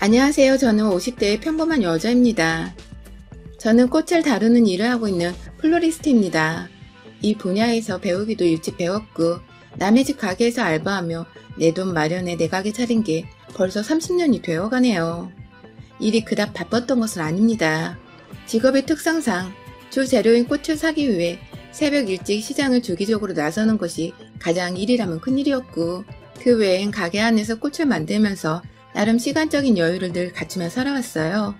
안녕하세요. 저는 50대의 평범한 여자입니다. 저는 꽃을 다루는 일을 하고 있는 플로리스트입니다. 이 분야에서 배우기도 일찍 배웠고 남의 집 가게에서 알바하며 내 돈 마련에 내 가게 차린 게 벌써 30년이 되어가네요. 일이 그닥 바빴던 것은 아닙니다. 직업의 특성상 주 재료인 꽃을 사기 위해 새벽 일찍 시장을 주기적으로 나서는 것이 가장 일이라면 큰일이었고, 그 외엔 가게 안에서 꽃을 만들면서 나름 시간적인 여유를 늘 갖추며 살아왔어요.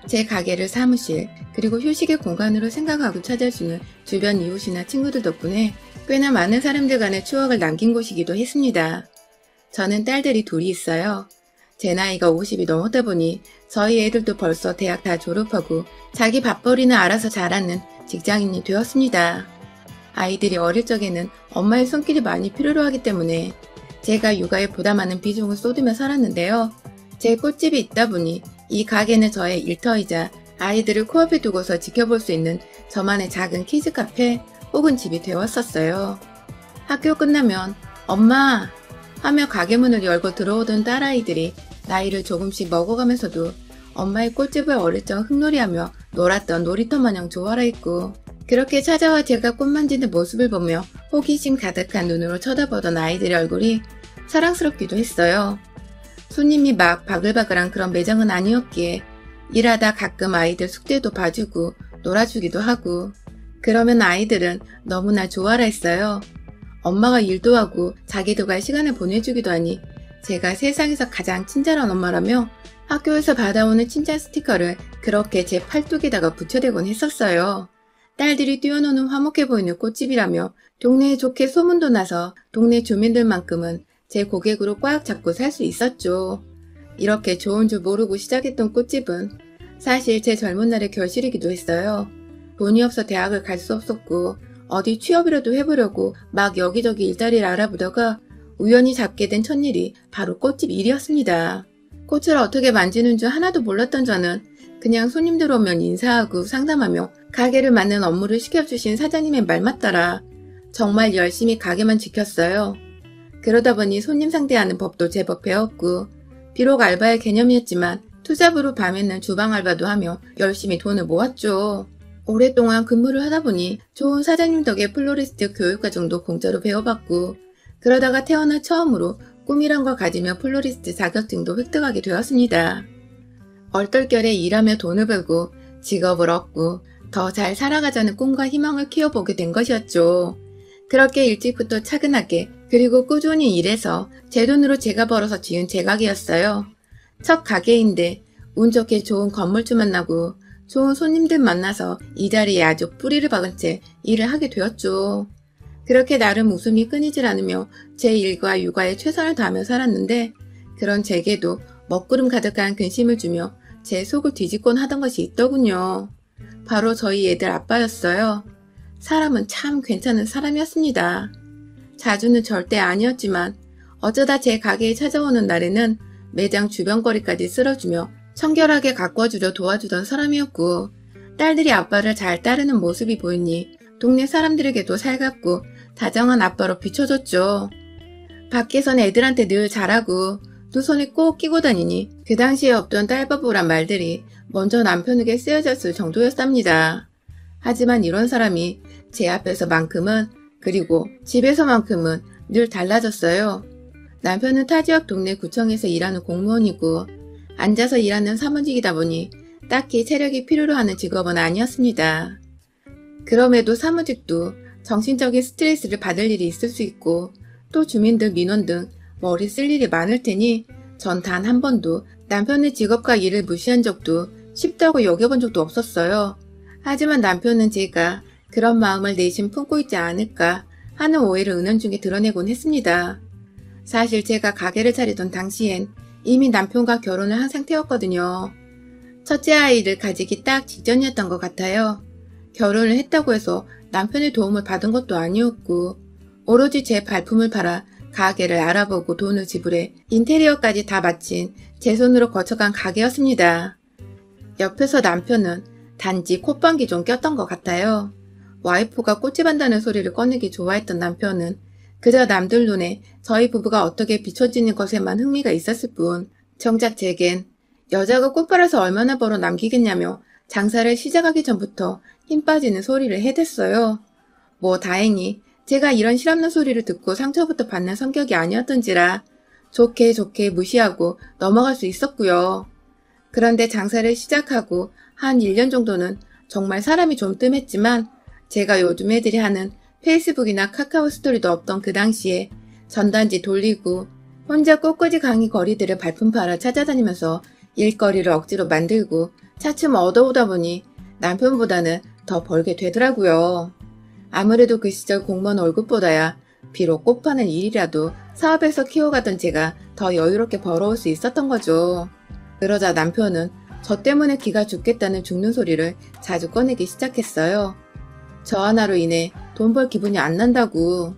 제 가게를 사무실, 그리고 휴식의 공간으로 생각하고 찾아주는 주변 이웃이나 친구들 덕분에 꽤나 많은 사람들 간의 추억을 남긴 곳이기도 했습니다. 저는 딸들이 둘이 있어요. 제 나이가 50이 넘었다 보니 저희 애들도 벌써 대학 다 졸업하고 자기 밥벌이는 알아서 잘하는 직장인이 되었습니다. 아이들이 어릴 적에는 엄마의 손길이 많이 필요로 하기 때문에 제가 육아에 보다 많은 비중을 쏟으며 살았는데요. 제 꽃집이 있다 보니 이 가게는 저의 일터이자 아이들을 코앞에 두고서 지켜볼 수 있는 저만의 작은 키즈 카페 혹은 집이 되었었어요. 학교 끝나면 엄마 하며 가게 문을 열고 들어오던 딸아이들이 나이를 조금씩 먹어가면서도 엄마의 꽃집을 어릴 적 흙놀이하며 놀았던 놀이터 마냥 좋아라 했고, 그렇게 찾아와 제가 꽃 만지는 모습을 보며 호기심 가득한 눈으로 쳐다보던 아이들의 얼굴이 사랑스럽기도 했어요. 손님이 막 바글바글한 그런 매장은 아니었기에 일하다 가끔 아이들 숙제도 봐주고 놀아주기도 하고, 그러면 아이들은 너무나 좋아라 했어요. 엄마가 일도 하고 자기도 갈 시간을 보내주기도 하니 제가 세상에서 가장 친절한 엄마라며 학교에서 받아오는 칭찬 스티커를 그렇게 제 팔뚝에다가 붙여대곤 했었어요. 딸들이 뛰어노는 화목해 보이는 꽃집이라며 동네에 좋게 소문도 나서 동네 주민들만큼은 제 고객으로 꽉 잡고 살 수 있었죠. 이렇게 좋은 줄 모르고 시작했던 꽃집은 사실 제 젊은 날의 결실이기도 했어요. 돈이 없어 대학을 갈 수 없었고 어디 취업이라도 해보려고 막 여기저기 일자리를 알아보다가 우연히 잡게 된 첫일이 바로 꽃집 일이었습니다. 꽃을 어떻게 만지는 줄 하나도 몰랐던 저는 그냥 손님들 오면 인사하고 상담하며 가게를 맡는 업무를 시켜주신 사장님의 말만 따라 정말 열심히 가게만 지켰어요. 그러다 보니 손님 상대하는 법도 제법 배웠고, 비록 알바의 개념이었지만 투잡으로 밤에는 주방 알바도 하며 열심히 돈을 모았죠. 오랫동안 근무를 하다 보니 좋은 사장님 덕에 플로리스트 교육과정도 공짜로 배워봤고, 그러다가 태어나 처음으로 꿈이란 걸 가지며 플로리스트 자격증도 획득하게 되었습니다. 얼떨결에 일하며 돈을 벌고 직업을 얻고 더 잘 살아가자는 꿈과 희망을 키워보게 된 것이었죠. 그렇게 일찍부터 차근하게 그리고 꾸준히 일해서 제 돈으로 제가 벌어서 지은 제 가게였어요. 첫 가게인데 운 좋게 좋은 건물주 만나고 좋은 손님들 만나서 이 자리에 아주 뿌리를 박은 채 일을 하게 되었죠. 그렇게 나름 웃음이 끊이질 않으며 제 일과 육아에 최선을 다하며 살았는데, 그런 제게도 먹구름 가득한 근심을 주며 제 속을 뒤집곤 하던 것이 있더군요. 바로 저희 애들 아빠였어요. 사람은 참 괜찮은 사람이었습니다. 자주는 절대 아니었지만 어쩌다 제 가게에 찾아오는 날에는 매장 주변 거리까지 쓸어주며 청결하게 가꿔주려 도와주던 사람이었고, 딸들이 아빠를 잘 따르는 모습이 보이니 동네 사람들에게도 살갑고 다정한 아빠로 비춰졌죠. 밖에선 애들한테 늘 잘하고 두 손에 꼭 끼고 다니니 그 당시에 없던 딸바보란 말들이 먼저 남편에게 쓰여졌을 정도였답니다. 하지만 이런 사람이 제 앞에서만큼은, 그리고 집에서만큼은 늘 달라졌어요. 남편은 타 지역 동네 구청에서 일하는 공무원이고 앉아서 일하는 사무직이다 보니 딱히 체력이 필요로 하는 직업은 아니었습니다. 그럼에도 사무직도 정신적인 스트레스를 받을 일이 있을 수 있고 또 주민들 민원 등 머리 쓸 일이 많을 테니 전 단 한 번도 남편의 직업과 일을 무시한 적도 쉽다고 여겨본 적도 없었어요. 하지만 남편은 제가 그런 마음을 내심 품고 있지 않을까 하는 오해를 은연중에 드러내곤 했습니다. 사실 제가 가게를 차리던 당시엔 이미 남편과 결혼을 한 상태였거든요. 첫째 아이를 가지기 딱 직전이었던 것 같아요. 결혼을 했다고 해서 남편의 도움을 받은 것도 아니었고 오로지 제 발품을 팔아 가게를 알아보고 돈을 지불해 인테리어까지 다 마친 제 손으로 거쳐간 가게였습니다. 옆에서 남편은 단지 콧방귀 좀 꼈던 것 같아요. 와이프가 꽃집 한다는 소리를 꺼내기 좋아했던 남편은 그저 남들 눈에 저희 부부가 어떻게 비춰지는 것에만 흥미가 있었을 뿐 정작 제겐 여자가 꽃 팔아서 얼마나 벌어 남기겠냐며 장사를 시작하기 전부터 힘 빠지는 소리를 해댔어요. 뭐 다행히 제가 이런 실없는 소리를 듣고 상처부터 받는 성격이 아니었던지라 좋게 좋게 무시하고 넘어갈 수 있었고요. 그런데 장사를 시작하고 한 1년 정도는 정말 사람이 좀 뜸했지만 제가 요즘 애들이 하는 페이스북이나 카카오 스토리도 없던 그 당시에 전단지 돌리고 혼자 꽃꽂이 강의 거리들을 발품 팔아 찾아다니면서 일거리를 억지로 만들고 차츰 얻어오다 보니 남편보다는 더 벌게 되더라고요. 아무래도 그 시절 공무원 월급보다야 비록 꽃 파는 일이라도 사업에서 키워가던 제가 더 여유롭게 벌어올 수 있었던 거죠. 그러자 남편은 저 때문에 기가 죽겠다는 죽는 소리를 자주 꺼내기 시작했어요. 저 하나로 인해 돈 벌 기분이 안 난다고.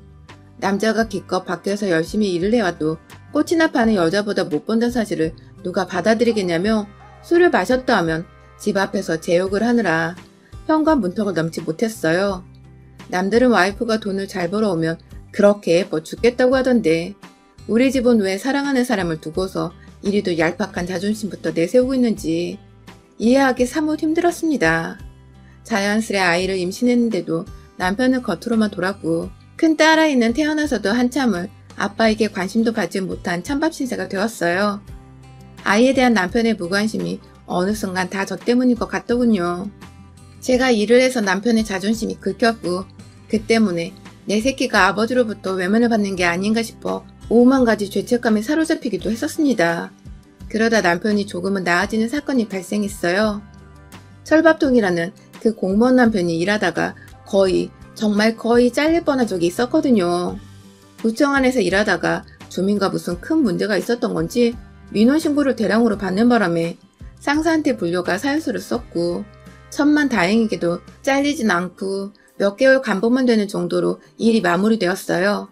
남자가 기껏 밖에서 열심히 일을 해와도 꽃이나 파는 여자보다 못 번다는 사실을 누가 받아들이겠냐며 술을 마셨다 하면 집 앞에서 제 욕을 하느라 현관 문턱을 넘지 못했어요. 남들은 와이프가 돈을 잘 벌어오면 그렇게 예뻐 죽겠다고 하던데 우리 집은 왜 사랑하는 사람을 두고서 이리도 얄팍한 자존심부터 내세우고 있는지 이해하기 사뭇 힘들었습니다. 자연스레 아이를 임신했는데도 남편은 겉으로만 돌았고 큰 딸아이는 태어나서도 한참을 아빠에게 관심도 받지 못한 찬밥 신세가 되었어요. 아이에 대한 남편의 무관심이 어느 순간 다 저 때문인 것 같더군요. 제가 일을 해서 남편의 자존심이 긁혔고 그 때문에 내 새끼가 아버지로부터 외면을 받는 게 아닌가 싶어 오만 가지 죄책감에 사로잡히기도 했었습니다. 그러다 남편이 조금은 나아지는 사건이 발생했어요. 철밥통이라는 그 공무원 남편이 일하다가 정말 거의 잘릴 뻔한 적이 있었거든요. 구청 안에서 일하다가 주민과 무슨 큰 문제가 있었던 건지 민원신고를 대량으로 받는 바람에 상사한테 불려가 사유서를 썼고 천만다행히게도 잘리진 않고 몇 개월 간복만 되는 정도로 일이 마무리되었어요.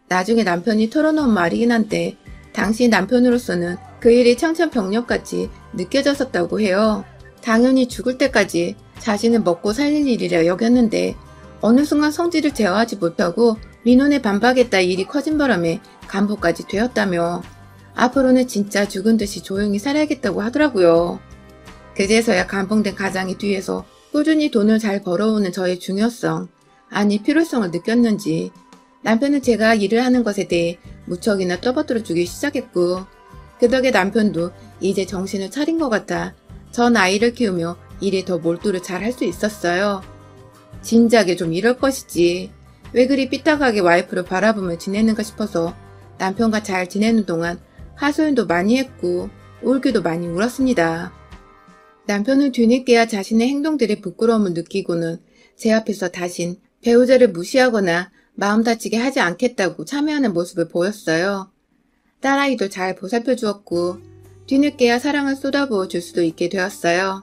나중에 남편이 털어놓은 말이긴 한데 당시 남편으로서는 그 일이 청천벽력같이 느껴졌었다고 해요. 당연히 죽을 때까지 자신을 먹고 살릴 일이라 여겼는데 어느 순간 성질을 제어하지 못하고 민원에 반박했다 일이 커진 바람에 간부까지 되었다며 앞으로는 진짜 죽은 듯이 조용히 살아야겠다고 하더라고요. 그제서야 감봉된 가장이 뒤에서 꾸준히 돈을 잘 벌어오는 저의 중요성, 아니 필요성을 느꼈는지 남편은 제가 일을 하는 것에 대해 무척이나 떠받들어 주기 시작했고 그 덕에 남편도 이제 정신을 차린 것 같아 전 아이를 키우며 일에 더 몰두를 잘 할 수 있었어요. 진작에 좀 이럴 것이지 왜 그리 삐딱하게 와이프를 바라보며 지내는가 싶어서 남편과 잘 지내는 동안 하소연도 많이 했고 울기도 많이 울었습니다. 남편은 뒤늦게야 자신의 행동들에 부끄러움을 느끼고는 제 앞에서 다신 배우자를 무시하거나 마음 다치게 하지 않겠다고 참여하는 모습을 보였어요. 딸아이도 잘 보살펴 주었고 뒤늦게야 사랑을 쏟아부어 줄 수도 있게 되었어요.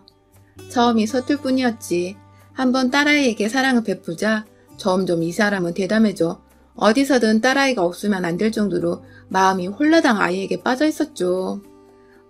처음이 서툴 뿐이었지 한번 딸아이에게 사랑을 베풀자 점점 이 사람은 대담해져 어디서든 딸아이가 없으면 안 될 정도로 마음이 홀라당 아이에게 빠져 있었죠.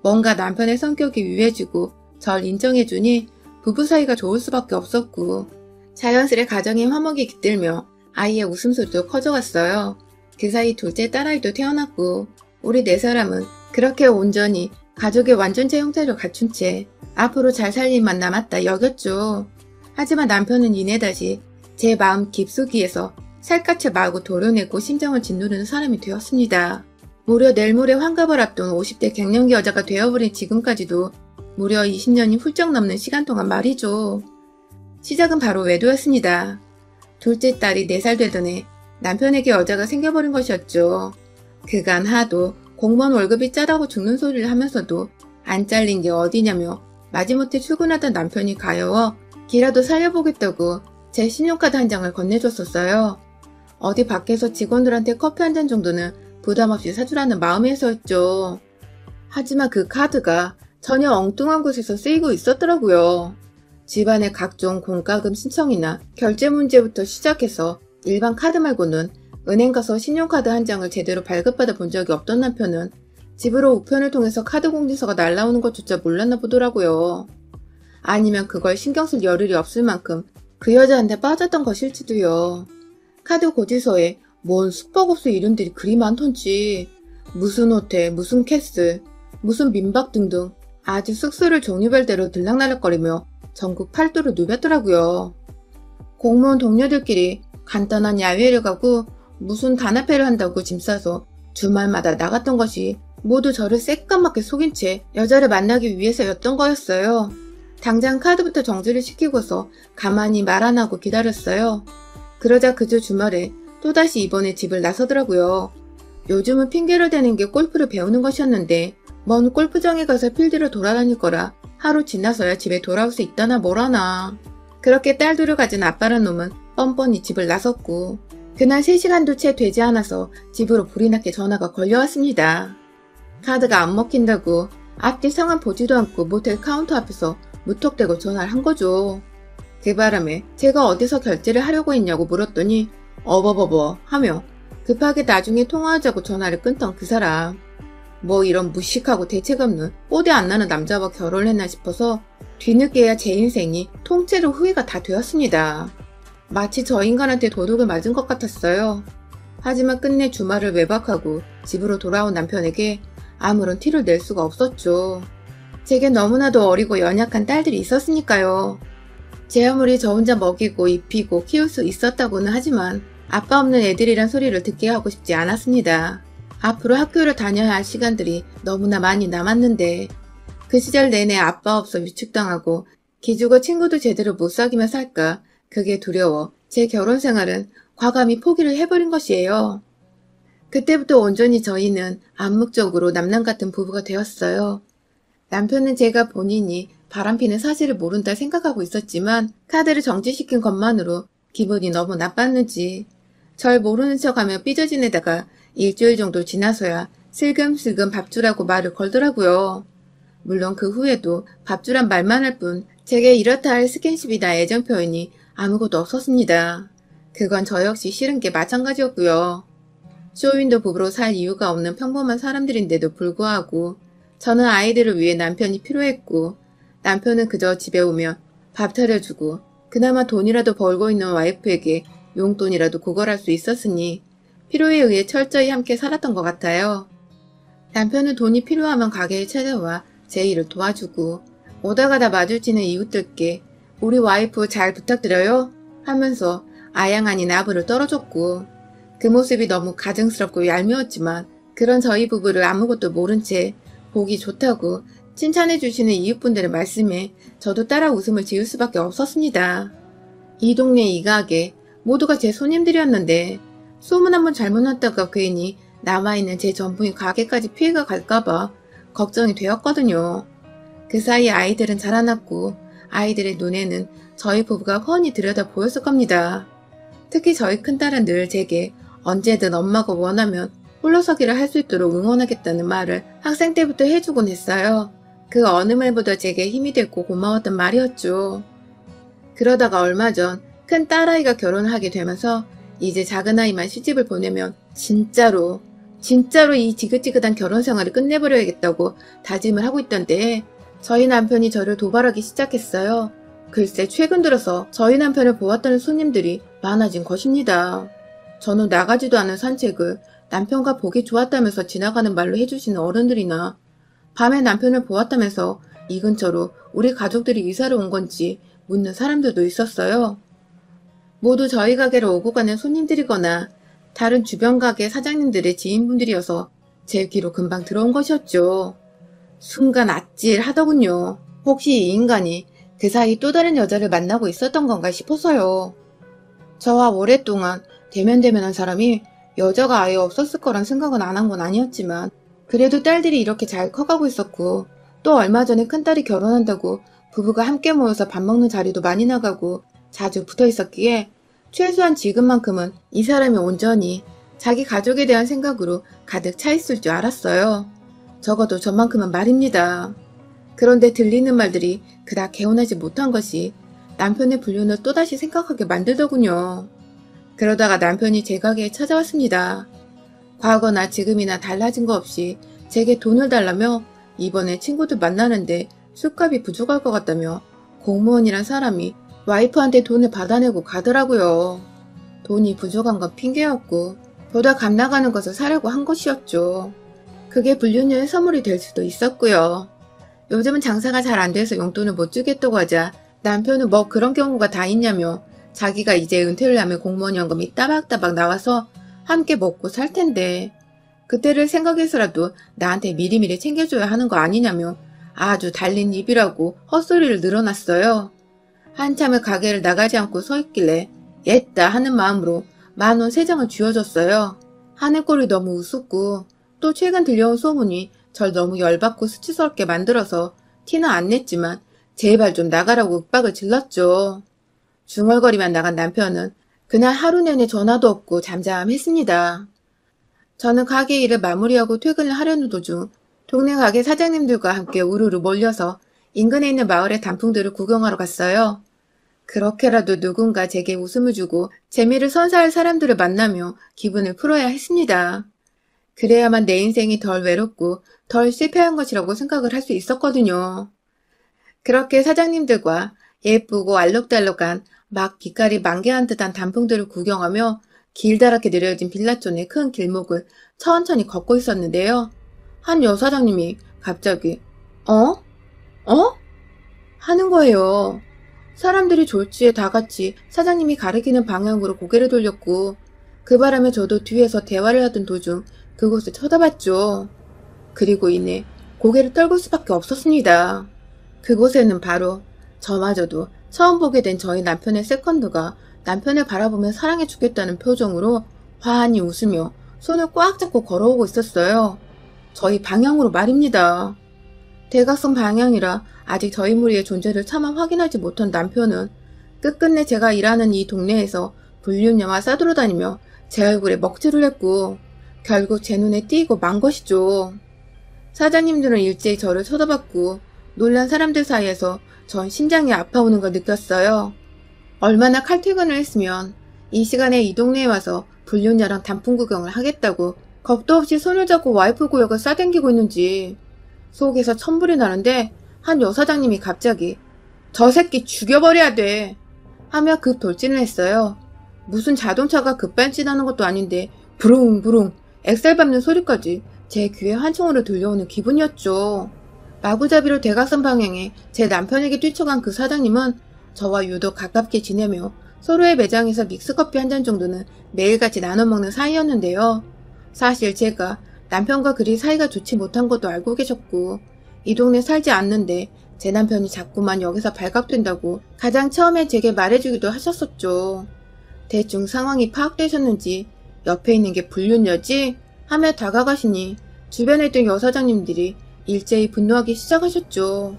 뭔가 남편의 성격이 유해지고 절 인정해주니 부부 사이가 좋을 수밖에 없었고 자연스레 가정의 화목이 깃들며 아이의 웃음소리도 커져갔어요. 그 사이 둘째 딸아이도 태어났고 우리 네 사람은 그렇게 온전히 가족의 완전체 형태를 갖춘 채 앞으로 잘 살 일만 남았다 여겼죠. 하지만 남편은 이내 다시 제 마음 깊숙이에서 살갗을 마구 도려내고 심정을 짓누르는 사람이 되었습니다. 무려 내일 모레 환갑을 앞둔 50대 갱년기 여자가 되어버린 지금까지도 무려 20년이 훌쩍 넘는 시간 동안 말이죠. 시작은 바로 외도였습니다. 둘째 딸이 4살 되던 해 남편에게 여자가 생겨버린 것이었죠. 그간 하도 공무원 월급이 짜다고 죽는 소리를 하면서도 안 잘린 게 어디냐며 마지못해 출근하던 남편이 가여워 기라도 살려보겠다고 제 신용카드 한 장을 건네줬었어요. 어디 밖에서 직원들한테 커피 한 잔 정도는 부담없이 사주라는 마음에서였죠. 하지만 그 카드가 전혀 엉뚱한 곳에서 쓰이고 있었더라고요. 집안의 각종 공과금 신청이나 결제 문제부터 시작해서 일반 카드 말고는 은행 가서 신용카드 한 장을 제대로 발급받아 본 적이 없던 남편은 집으로 우편을 통해서 카드 공지서가 날라오는 것조차 몰랐나 보더라고요. 아니면 그걸 신경 쓸 여력이 없을 만큼 그 여자한테 빠졌던 것일지도요. 카드 고지서에 뭔 숙박업소 이름들이 그리 많던지 무슨 호텔, 무슨 캐슬, 무슨 민박 등등 아주 숙소를 종류별대로 들락날락거리며 전국 팔도를 누볐더라고요. 공무원 동료들끼리 간단한 야외를 가고 무슨 단합회를 한다고 짐 싸서 주말마다 나갔던 것이 모두 저를 새까맣게 속인 채 여자를 만나기 위해서였던 거였어요. 당장 카드부터 정지를 시키고서 가만히 말 안 하고 기다렸어요. 그러자 그저 주말에 또다시 이번에 집을 나서더라고요. 요즘은 핑계를 대는 게 골프를 배우는 것이었는데 먼 골프장에 가서 필드를 돌아다닐 거라 하루 지나서야 집에 돌아올 수 있다나 뭐라나. 그렇게 딸들을 가진 아빠란 놈은 뻔뻔히 집을 나섰고 그날 3시간도 채 되지 않아서 집으로 불이 나게 전화가 걸려왔습니다. 카드가 안 먹힌다고 앞뒤 상황 보지도 않고 모텔 카운터 앞에서 무턱대고 전화를 한 거죠. 그 바람에 제가 어디서 결제를 하려고 했냐고 물었더니 어버버버 하며 급하게 나중에 통화하자고 전화를 끊던 그 사람. 뭐 이런 무식하고 대책 없는 뽀대 안 나는 남자와 결혼을 했나 싶어서 뒤늦게야 제 인생이 통째로 후회가 다 되었습니다. 마치 저 인간한테 도둑을 맞은 것 같았어요. 하지만 끝내 주말을 외박하고 집으로 돌아온 남편에게 아무런 티를 낼 수가 없었죠. 제게 너무나도 어리고 연약한 딸들이 있었으니까요. 제 아무리 저 혼자 먹이고 입히고 키울 수 있었다고는 하지만 아빠 없는 애들이란 소리를 듣게 하고 싶지 않았습니다. 앞으로 학교를 다녀야 할 시간들이 너무나 많이 남았는데 그 시절 내내 아빠 없어 위축당하고 기죽어 친구도 제대로 못 사귀며 살까 그게 두려워 제 결혼 생활은 과감히 포기를 해버린 것이에요. 그때부터 온전히 저희는 암묵적으로 남남 같은 부부가 되었어요. 남편은 제가 본인이 바람피는 사실을 모른다 생각하고 있었지만 카드를 정지시킨 것만으로 기분이 너무 나빴는지 절 모르는 척하며 삐져지내다가 일주일 정도 지나서야 슬금슬금 밥주라고 말을 걸더라고요. 물론 그 후에도 밥주란 말만 할 뿐 제게 이렇다 할 스킨십이나 애정 표현이 아무것도 없었습니다. 그건 저 역시 싫은 게 마찬가지였고요. 쇼윈도 부부로 살 이유가 없는 평범한 사람들인데도 불구하고 저는 아이들을 위해 남편이 필요했고 남편은 그저 집에 오면 밥 차려주고 그나마 돈이라도 벌고 있는 와이프에게 용돈이라도 구걸할 수 있었으니 필요에 의해 철저히 함께 살았던 것 같아요. 남편은 돈이 필요하면 가게에 찾아와 제 일을 도와주고 오다가다 마주치는 이웃들께 우리 와이프 잘 부탁드려요 하면서 아양 아닌 아부를 떨어줬고 그 모습이 너무 가증스럽고 얄미웠지만 그런 저희 부부를 아무것도 모른 채 보기 좋다고 칭찬해 주시는 이웃분들의 말씀에 저도 따라 웃음을 지을 수밖에 없었습니다. 이 동네 이 가게 모두가 제 손님들이었는데 소문 한번 잘못 났다가 괜히 남아있는 제 전부인 가게까지 피해가 갈까봐 걱정이 되었거든요. 그 사이 아이들은 자라났고 아이들의 눈에는 저희 부부가 훤히 들여다 보였을 겁니다. 특히 저희 큰딸은 늘 제게 언제든 엄마가 원하면 홀로서기를 할 수 있도록 응원하겠다는 말을 학생 때부터 해주곤 했어요. 그 어느 말보다 제게 힘이 됐고 고마웠던 말이었죠. 그러다가 얼마 전 큰 딸아이가 결혼을 하게 되면서 이제 작은아이만 시집을 보내면 진짜로 이 지긋지긋한 결혼 생활을 끝내버려야겠다고 다짐을 하고 있던데 저희 남편이 저를 도발하기 시작했어요. 글쎄 최근 들어서 저희 남편을 보았다는 손님들이 많아진 것입니다. 저는 나가지도 않은 산책을 남편과 보기 좋았다면서 지나가는 말로 해주시는 어른들이나 밤에 남편을 보았다면서 이 근처로 우리 가족들이 이사를 온 건지 묻는 사람들도 있었어요. 모두 저희 가게로 오고 가는 손님들이거나 다른 주변 가게 사장님들의 지인분들이어서 제 귀로 금방 들어온 것이었죠. 순간 아찔하더군요. 혹시 이 인간이 그 사이 또 다른 여자를 만나고 있었던 건가 싶어서요. 저와 오랫동안 대면대면한 사람이 여자가 아예 없었을 거란 생각은 안 한 건 아니었지만 그래도 딸들이 이렇게 잘 커가고 있었고 또 얼마 전에 큰딸이 결혼한다고 부부가 함께 모여서 밥 먹는 자리도 많이 나가고 자주 붙어 있었기에 최소한 지금만큼은 이 사람이 온전히 자기 가족에 대한 생각으로 가득 차 있을 줄 알았어요. 적어도 저만큼은 말입니다. 그런데 들리는 말들이 그닥 개운하지 못한 것이 남편의 불륜을 또다시 생각하게 만들더군요. 그러다가 남편이 제 가게에 찾아왔습니다. 과거나 지금이나 달라진 거 없이 제게 돈을 달라며 이번에 친구들 만나는데 술값이 부족할 것 같다며 공무원이란 사람이 와이프한테 돈을 받아내고 가더라고요. 돈이 부족한 건 핑계였고 보다 값 나가는 것을 사려고 한 것이었죠. 그게 불륜녀의 선물이 될 수도 있었고요. 요즘은 장사가 잘 안 돼서 용돈을 못 주겠다고 하자 남편은 뭐 그런 경우가 다 있냐며 자기가 이제 은퇴를 하면 공무원 연금이 따박따박 나와서 함께 먹고 살 텐데 그때를 생각해서라도 나한테 미리미리 챙겨줘야 하는 거 아니냐며 아주 달린 입이라고 헛소리를 늘어놨어요. 한참을 가게를 나가지 않고 서 있길래 옛다 하는 마음으로 10,000원 3장을 쥐어줬어요. 하는 꼴이 너무 우습고 또 최근 들려온 소문이 절 너무 열받고 수치스럽게 만들어서 티는 안 냈지만 제발 좀 나가라고 윽박을 질렀죠. 중얼거리만 나간 남편은 그날 하루 내내 전화도 없고 잠잠했습니다. 저는 가게 일을 마무리하고 퇴근을 하려는 도중 동네 가게 사장님들과 함께 우르르 몰려서 인근에 있는 마을의 단풍들을 구경하러 갔어요. 그렇게라도 누군가 제게 웃음을 주고 재미를 선사할 사람들을 만나며 기분을 풀어야 했습니다. 그래야만 내 인생이 덜 외롭고 덜 실패한 것이라고 생각을 할 수 있었거든요. 그렇게 사장님들과 예쁘고 알록달록한 막 빛깔이 만개한 듯한 단풍들을 구경하며 길다랗게 느려진 빌라촌의 큰 길목을 천천히 걷고 있었는데요. 한 여사장님이 갑자기 어? 어? 하는 거예요. 사람들이 졸지에 다 같이 사장님이 가리키는 방향으로 고개를 돌렸고 그 바람에 저도 뒤에서 대화를 하던 도중 그곳을 쳐다봤죠. 그리고 이내 고개를 떨굴 수밖에 없었습니다. 그곳에는 바로 저마저도 처음 보게 된 저희 남편의 세컨드가 남편을 바라보며 사랑해 주겠다는 표정으로 환히 웃으며 손을 꽉 잡고 걸어오고 있었어요. 저희 방향으로 말입니다. 대각선 방향이라 아직 저희 무리의 존재를 차마 확인하지 못한 남편은 끝끝내 제가 일하는 이 동네에서 불륜녀와 싸돌아다니며 제 얼굴에 먹칠을 했고 결국 제 눈에 띄고 만 것이죠. 사장님들은 일제히 저를 쳐다봤고 놀란 사람들 사이에서 전 심장이 아파오는 걸 느꼈어요. 얼마나 칼퇴근을 했으면 이 시간에 이 동네에 와서 불륜녀랑 단풍 구경을 하겠다고 겁도 없이 손을 잡고 와이프 구역을 싸댕기고 있는지 속에서 천불이 나는데 한 여사장님이 갑자기 저 새끼 죽여버려야 돼 하며 급 돌진을 했어요. 무슨 자동차가 급발진하는 것도 아닌데 부릉부릉 엑셀 밟는 소리까지 제 귀에 환청으로 들려오는 기분이었죠. 마구잡이로 대각선 방향에 제 남편에게 뛰쳐간 그 사장님은 저와 유독 가깝게 지내며 서로의 매장에서 믹스커피 한 잔 정도는 매일같이 나눠 먹는 사이였는데요. 사실 제가 남편과 그리 사이가 좋지 못한 것도 알고 계셨고 이 동네 살지 않는데 제 남편이 자꾸만 여기서 발각된다고 가장 처음에 제게 말해주기도 하셨었죠. 대충 상황이 파악되셨는지 옆에 있는 게 불륜녀지? 하며 다가가시니 주변에 있던 여사장님들이 일제히 분노하기 시작하셨죠.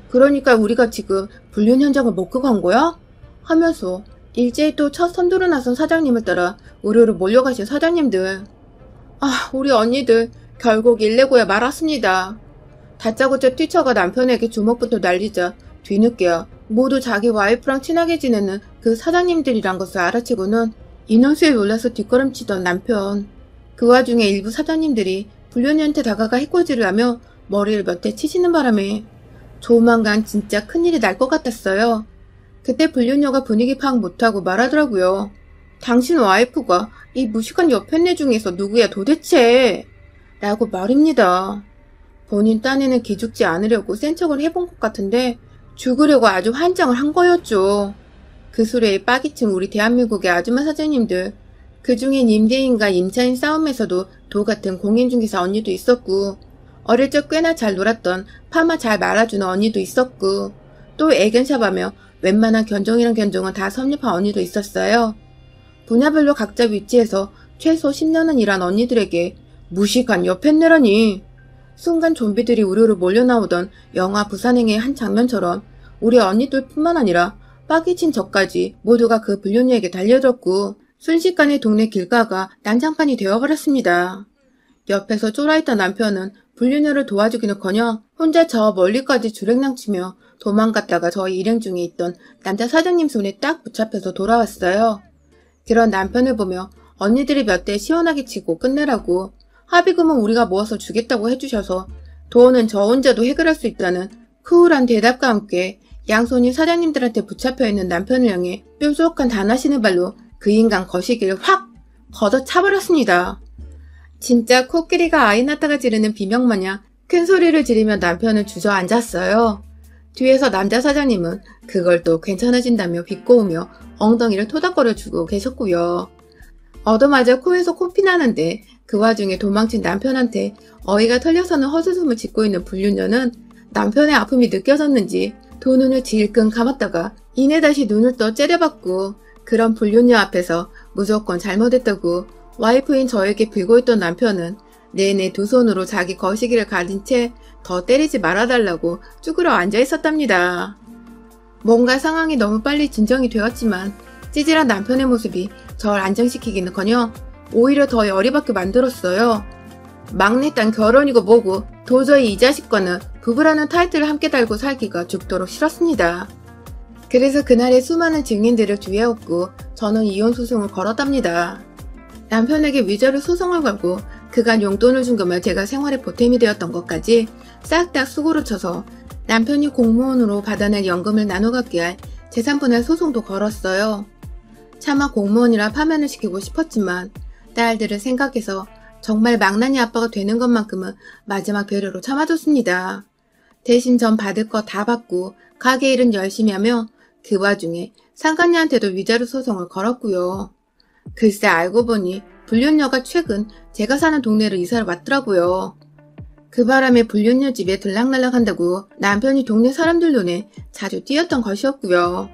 그러니까 우리가 지금 불륜 현장을 먹고 간 거야? 하면서 일제히 또 첫 선두로 나선 사장님을 따라 우르르 몰려가신 사장님들. 아, 우리 언니들 결국 일내고야 말았습니다. 다짜고짜 뛰쳐가 남편에게 주먹부터 날리자 뒤늦게야 모두 자기 와이프랑 친하게 지내는 그 사장님들이란 것을 알아채고는 인원수에 놀라서 뒷걸음치던 남편. 그 와중에 일부 사장님들이 불륜녀한테 다가가 해코지를 하며 머리를 몇 대 치시는 바람에 조만간 진짜 큰일이 날 것 같았어요. 그때 불륜녀가 분위기 파악 못하고 말하더라고요. 당신 와이프가 이 무식한 여편네 중에서 누구야 도대체? 라고 말입니다. 본인 딴에는 기죽지 않으려고 센 척을 해본 것 같은데 죽으려고 아주 환장을 한 거였죠. 그 소리에 빠기친 우리 대한민국의 아줌마 사장님들. 그중엔 임대인과 임차인 싸움에서도 도 같은 공인중개사 언니도 있었고 어릴 적 꽤나 잘 놀았던 파마 잘 말아주는 언니도 있었고 또 애견샵하며 웬만한 견종이랑 견종은 다 섭렵한 언니도 있었어요. 분야별로 각자 위치에서 최소 10년은 일한 언니들에게 무식한 여편네라니. 순간 좀비들이 우르르 몰려나오던 영화 부산행의 한 장면처럼 우리 언니들뿐만 아니라 빠기친 저까지 모두가 그 불륜녀에게 달려들었고 순식간에 동네 길가가 난장판이 되어버렸습니다. 옆에서 쫄아있던 남편은 불륜녀를 도와주기는커녕 혼자 저 멀리까지 주랭랑치며 도망갔다가 저희 일행 중에 있던 남자 사장님 손에 딱 붙잡혀서 돌아왔어요. 그런 남편을 보며 언니들이 몇 대 시원하게 치고 끝내라고 합의금은 우리가 모아서 주겠다고 해주셔서 돈은 저 혼자도 해결할 수 있다는 쿨한 대답과 함께 양손이 사장님들한테 붙잡혀있는 남편을 향해 뾰족한 단하시는 발로 그 인간 거시기를 확 걷어차버렸습니다. 진짜 코끼리가 아이 낳다가 지르는 비명마냥 큰 소리를 지르며 남편은 주저앉았어요. 뒤에서 남자 사장님은 그걸 또 괜찮아진다며 비꼬으며 엉덩이를 토닥거려주고 계셨고요. 얻어맞아 코에서 코피 나는데 그 와중에 도망친 남편한테 어이가 털려서는 헛웃음을 짓고 있는 불륜녀는 남편의 아픔이 느껴졌는지 두 눈을 질끈 감았다가 이내 다시 눈을 떠 째려봤고, 그런 불륜녀 앞에서 무조건 잘못했다고 와이프인 저에게 빌고 있던 남편은 내내 두 손으로 자기 거시기를 가린 채 더 때리지 말아달라고 쭈그러 앉아 있었답니다. 뭔가 상황이 너무 빨리 진정이 되었지만 찌질한 남편의 모습이 절 안정시키기는커녕 오히려 더 열이 받게 만들었어요. 막내딸 결혼이고 뭐고 도저히 이 자식과는 부부라는 타이틀을 함께 달고 살기가 죽도록 싫었습니다. 그래서 그날의 수많은 증인들을 뒤에업고 저는 이혼 소송을 걸었답니다. 남편에게 위자료 소송을 걸고 그간 용돈을 준 것만 제가 생활의 보탬이 되었던 것까지 싹 다 수고를 쳐서 남편이 공무원으로 받아낼 연금을 나눠 갖게 할 재산분할 소송도 걸었어요. 차마 공무원이라 파면을 시키고 싶었지만 딸들을 생각해서 정말 망나니 아빠가 되는 것만큼은 마지막 배려로 참아줬습니다. 대신 전 받을 거 다 받고 가게 일은 열심히 하며 그 와중에 상간녀한테도 위자료 소송을 걸었고요. 글쎄 알고 보니 불륜녀가 최근 제가 사는 동네로 이사를 왔더라고요. 그 바람에 불륜녀 집에 들락날락 한다고 남편이 동네 사람들 눈에 자주 띄었던 것이었고요.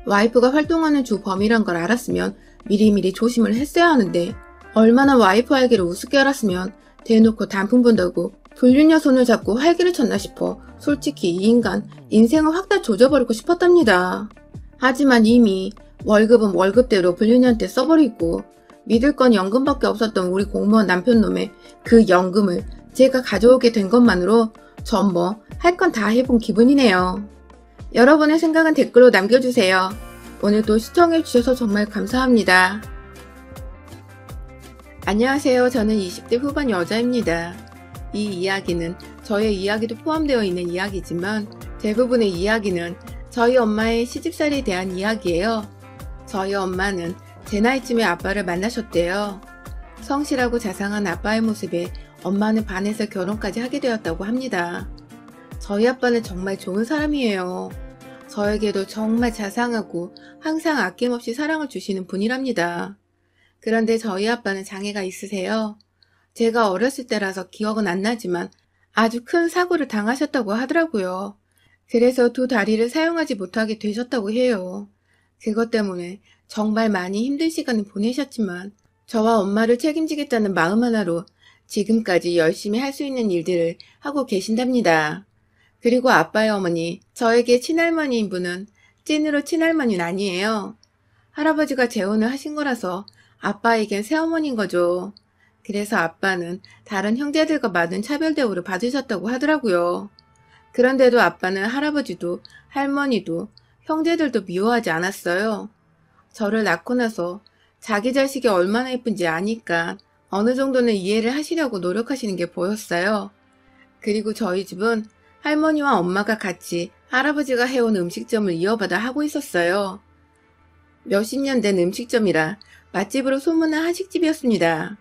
와이프가 활동하는 주 범이란 걸 알았으면 미리미리 조심을 했어야 하는데 얼마나 와이프 알기를 우습게 알았으면 대놓고 단풍 본다고 불륜녀 손을 잡고 활기를 쳤나 싶어 솔직히 이 인간 인생을 확 다 조져버리고 싶었답니다. 하지만 이미 월급은 월급대로 불륜녀한테 써버리고 믿을 건 연금밖에 없었던 우리 공무원 남편놈의 그 연금을 제가 가져오게 된 것만으로 전 뭐 할 건 다 해본 기분이네요. 여러분의 생각은 댓글로 남겨주세요. 오늘도 시청해주셔서 정말 감사합니다. 안녕하세요. 저는 20대 후반 여자입니다. 이 이야기는 저의 이야기도 포함되어 있는 이야기지만 대부분의 이야기는 저희 엄마의 시집살이에 대한 이야기예요. 저희 엄마는 제 나이쯤에 아빠를 만나셨대요. 성실하고 자상한 아빠의 모습에 엄마는 반해서 결혼까지 하게 되었다고 합니다. 저희 아빠는 정말 좋은 사람이에요. 저에게도 정말 자상하고 항상 아낌없이 사랑을 주시는 분이랍니다. 그런데 저희 아빠는 장애가 있으세요. 제가 어렸을 때라서 기억은 안 나지만 아주 큰 사고를 당하셨다고 하더라고요. 그래서 두 다리를 사용하지 못하게 되셨다고 해요. 그것 때문에 정말 많이 힘든 시간을 보내셨지만 저와 엄마를 책임지겠다는 마음 하나로 지금까지 열심히 할 수 있는 일들을 하고 계신답니다. 그리고 아빠의 어머니, 저에게 친할머니인 분은 찐으로 친할머니는 아니에요. 할아버지가 재혼을 하신 거라서 아빠에겐 새어머니인 거죠. 그래서 아빠는 다른 형제들과 많은 차별 대우를 받으셨다고 하더라고요. 그런데도 아빠는 할아버지도 할머니도 형제들도 미워하지 않았어요. 저를 낳고 나서 자기 자식이 얼마나 예쁜지 아니까 어느 정도는 이해를 하시려고 노력하시는 게 보였어요. 그리고 저희 집은 할머니와 엄마가 같이 할아버지가 해온 음식점을 이어받아 하고 있었어요. 몇십 년 된 음식점이라 맛집으로 소문난 한식집이었습니다.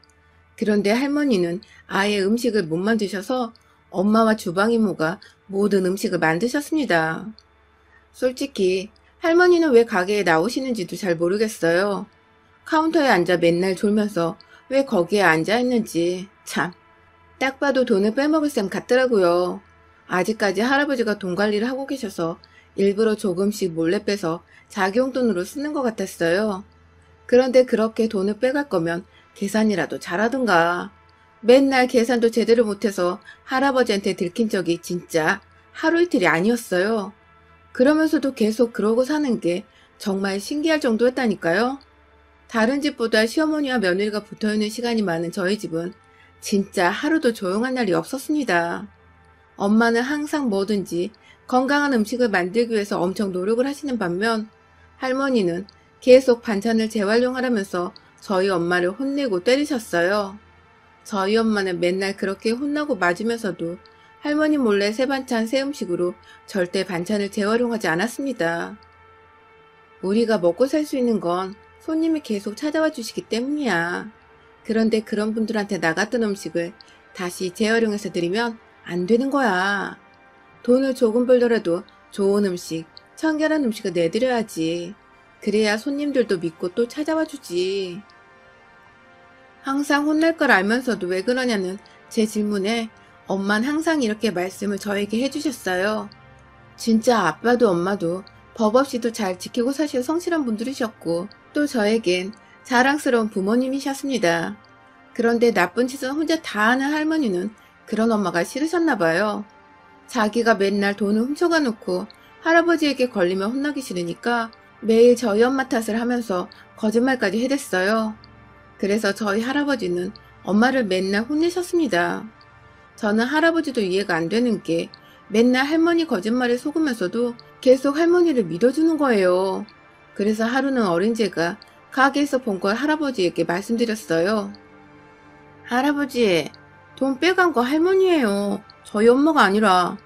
그런데 할머니는 아예 음식을 못 만드셔서 엄마와 주방 이모가 모든 음식을 만드셨습니다. 솔직히 할머니는 왜 가게에 나오시는지도 잘 모르겠어요. 카운터에 앉아 맨날 졸면서 왜 거기에 앉아있는지 참 딱 봐도 돈을 빼먹을 셈 같더라고요. 아직까지 할아버지가 돈 관리를 하고 계셔서 일부러 조금씩 몰래 빼서 자기 용돈으로 쓰는 것 같았어요. 그런데 그렇게 돈을 빼갈 거면 계산이라도 잘하든가. 맨날 계산도 제대로 못해서 할아버지한테 들킨 적이 진짜 하루 이틀이 아니었어요. 그러면서도 계속 그러고 사는 게 정말 신기할 정도였다니까요. 다른 집보다 시어머니와 며느리가 붙어있는 시간이 많은 저희 집은 진짜 하루도 조용한 날이 없었습니다. 엄마는 항상 뭐든지 건강한 음식을 만들기 위해서 엄청 노력을 하시는 반면 할머니는 계속 반찬을 재활용하라면서 저희 엄마를 혼내고 때리셨어요. 저희 엄마는 맨날 그렇게 혼나고 맞으면서도 할머니 몰래 새 반찬 새 음식으로 절대 반찬을 재활용하지 않았습니다. 우리가 먹고 살 수 있는 건 손님이 계속 찾아와 주시기 때문이야. 그런데 그런 분들한테 나갔던 음식을 다시 재활용해서 드리면 안 되는 거야. 돈을 조금 벌더라도 좋은 음식, 청결한 음식을 내드려야지. 그래야 손님들도 믿고 또 찾아와 주지. 항상 혼날 걸 알면서도 왜 그러냐는 제 질문에 엄만 항상 이렇게 말씀을 저에게 해주셨어요. 진짜 아빠도 엄마도 법 없이도 잘 지키고 사실 성실한 분들이셨고 또 저에겐 자랑스러운 부모님이셨습니다. 그런데 나쁜 짓은 혼자 다 하는 할머니는 그런 엄마가 싫으셨나 봐요. 자기가 맨날 돈을 훔쳐가 놓고 할아버지에게 걸리면 혼나기 싫으니까 매일 저희 엄마 탓을 하면서 거짓말까지 해댔어요. 그래서 저희 할아버지는 엄마를 맨날 혼내셨습니다. 저는 할아버지도 이해가 안 되는 게 맨날 할머니 거짓말에 속으면서도 계속 할머니를 믿어주는 거예요. 그래서 하루는 어린 제가 가게에서 본 걸 할아버지에게 말씀드렸어요. 할아버지, 돈 빼간 거 할머니예요. 저희 엄마가 아니라.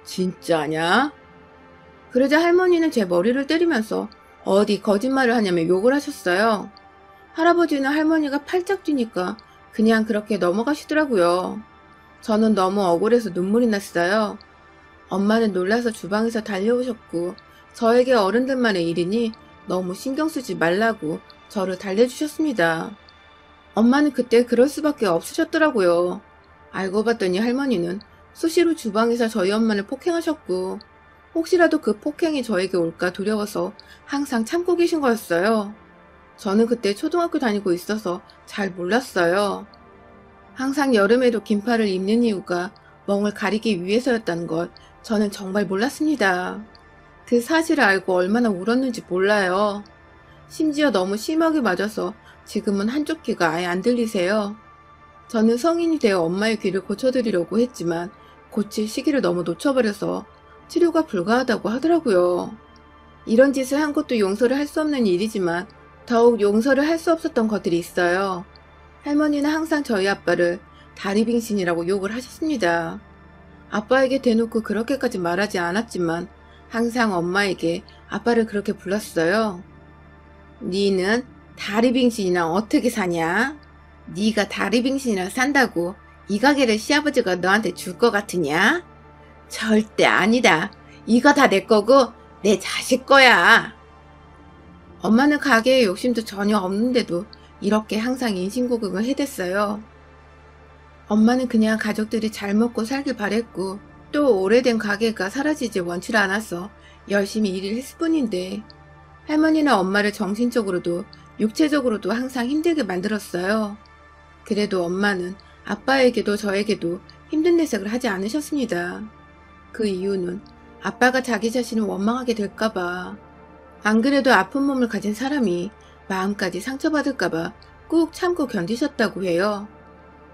진짜냐? 그러자 할머니는 제 머리를 때리면서 어디 거짓말을 하냐며 욕을 하셨어요. 할아버지는 할머니가 팔짝 뛰니까 그냥 그렇게 넘어가시더라고요. 저는 너무 억울해서 눈물이 났어요. 엄마는 놀라서 주방에서 달려오셨고 저에게 어른들만의 일이니 너무 신경 쓰지 말라고 저를 달래주셨습니다. 엄마는 그때 그럴 수밖에 없으셨더라고요. 알고 봤더니 할머니는 수시로 주방에서 저희 엄마를 폭행하셨고 혹시라도 그 폭행이 저에게 올까 두려워서 항상 참고 계신 거였어요. 저는 그때 초등학교 다니고 있어서 잘 몰랐어요. 항상 여름에도 긴팔을 입는 이유가 멍을 가리기 위해서였다는 걸 저는 정말 몰랐습니다. 그 사실을 알고 얼마나 울었는지 몰라요. 심지어 너무 심하게 맞아서 지금은 한쪽 귀가 아예 안 들리세요. 저는 성인이 되어 엄마의 귀를 고쳐드리려고 했지만 고칠 시기를 너무 놓쳐버려서 치료가 불가하다고 하더라고요. 이런 짓을 한 것도 용서를 할 수 없는 일이지만 더욱 용서를 할 수 없었던 것들이 있어요. 할머니는 항상 저희 아빠를 다리빙신이라고 욕을 하셨습니다. 아빠에게 대놓고 그렇게까지 말하지 않았지만 항상 엄마에게 아빠를 그렇게 불렀어요. 니는 다리빙신이랑 어떻게 사냐? 니가 다리빙신이랑 산다고 이 가게를 시아버지가 너한테 줄 것 같으냐? 절대 아니다. 이거 다 내 거고 내 자식 거야. 엄마는 가게에 욕심도 전혀 없는데도 이렇게 항상 인신고극을 해댔어요. 엄마는 그냥 가족들이 잘 먹고 살길 바랬고 또 오래된 가게가 사라지지 원치 않아서 열심히 일을 했을 뿐인데 할머니는 엄마를 정신적으로도 육체적으로도 항상 힘들게 만들었어요. 그래도 엄마는 아빠에게도 저에게도 힘든 내색을 하지 않으셨습니다. 그 이유는 아빠가 자기 자신을 원망하게 될까봐. 안 그래도 아픈 몸을 가진 사람이 마음까지 상처받을까봐 꾹 참고 견디셨다고 해요.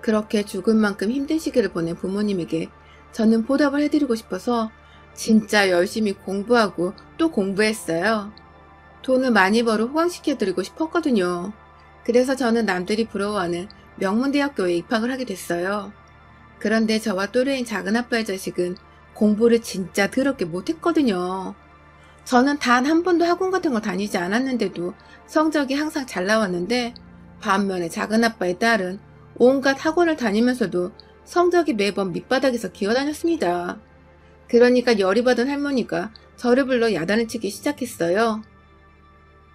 그렇게 죽을 만큼 힘든 시기를 보낸 부모님에게 저는 보답을 해드리고 싶어서 진짜 열심히 공부하고 또 공부했어요. 돈을 많이 벌어 호강시켜드리고 싶었거든요. 그래서 저는 남들이 부러워하는 명문대학교에 입학을 하게 됐어요. 그런데 저와 또래인 작은아빠의 자식은 공부를 진짜 더럽게 못했거든요. 저는 단 한 번도 학원 같은 거 다니지 않았는데도 성적이 항상 잘 나왔는데 반면에 작은아빠의 딸은 온갖 학원을 다니면서도 성적이 매번 밑바닥에서 기어다녔습니다. 그러니까 열이 받은 할머니가 저를 불러 야단을 치기 시작했어요.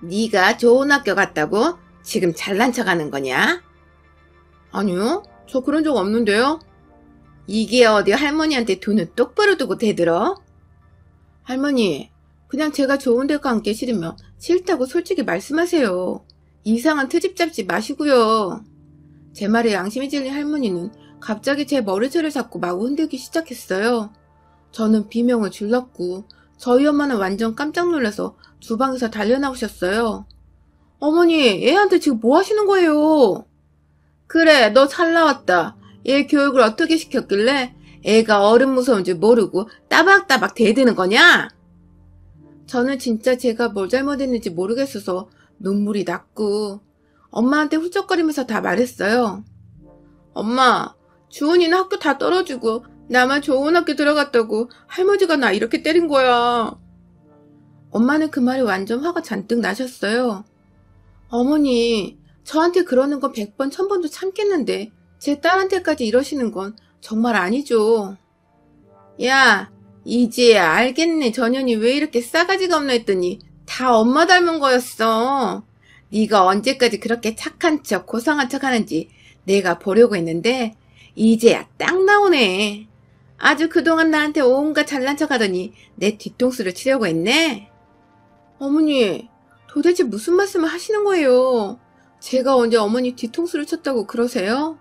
네가 좋은 학교 갔다고 지금 잘난 척하는 거냐? 아니요, 저 그런 적 없는데요. 이게 어디 할머니한테 돈을 똑바로 두고 대들어? 할머니, 그냥 제가 좋은 데 가는 게 싫으면 싫다고 솔직히 말씀하세요. 이상한 트집 잡지 마시고요. 제 말에 양심이 찔린 할머니는 갑자기 제 머리채를 잡고 마구 흔들기 시작했어요. 저는 비명을 질렀고 저희 엄마는 완전 깜짝 놀라서 주방에서 달려나오셨어요. 어머니, 애한테 지금 뭐 하시는 거예요? 그래, 너 잘 나왔다. 얘 교육을 어떻게 시켰길래 애가 어른 무서운 줄 모르고 따박따박 대드는 거냐? 저는 진짜 제가 뭘 잘못했는지 모르겠어서 눈물이 났고 엄마한테 훌쩍거리면서 다 말했어요. 엄마, 주은이는 학교 다 떨어지고 나만 좋은 학교 들어갔다고 할머니가 나 이렇게 때린 거야. 엄마는 그 말에 완전 화가 잔뜩 나셨어요. 어머니, 저한테 그러는 건 100번 1000번도 참겠는데 제 딸한테까지 이러시는 건 정말 아니죠. 야, 이제야 알겠네. 전현이 왜 이렇게 싸가지가 없나 했더니 다 엄마 닮은 거였어. 네가 언제까지 그렇게 착한 척, 고상한 척 하는지 내가 보려고 했는데 이제야 딱 나오네. 아주 그동안 나한테 온갖 잘난 척 하더니 내 뒤통수를 치려고 했네. 어머니, 도대체 무슨 말씀을 하시는 거예요? 제가 언제 어머니 뒤통수를 쳤다고 그러세요?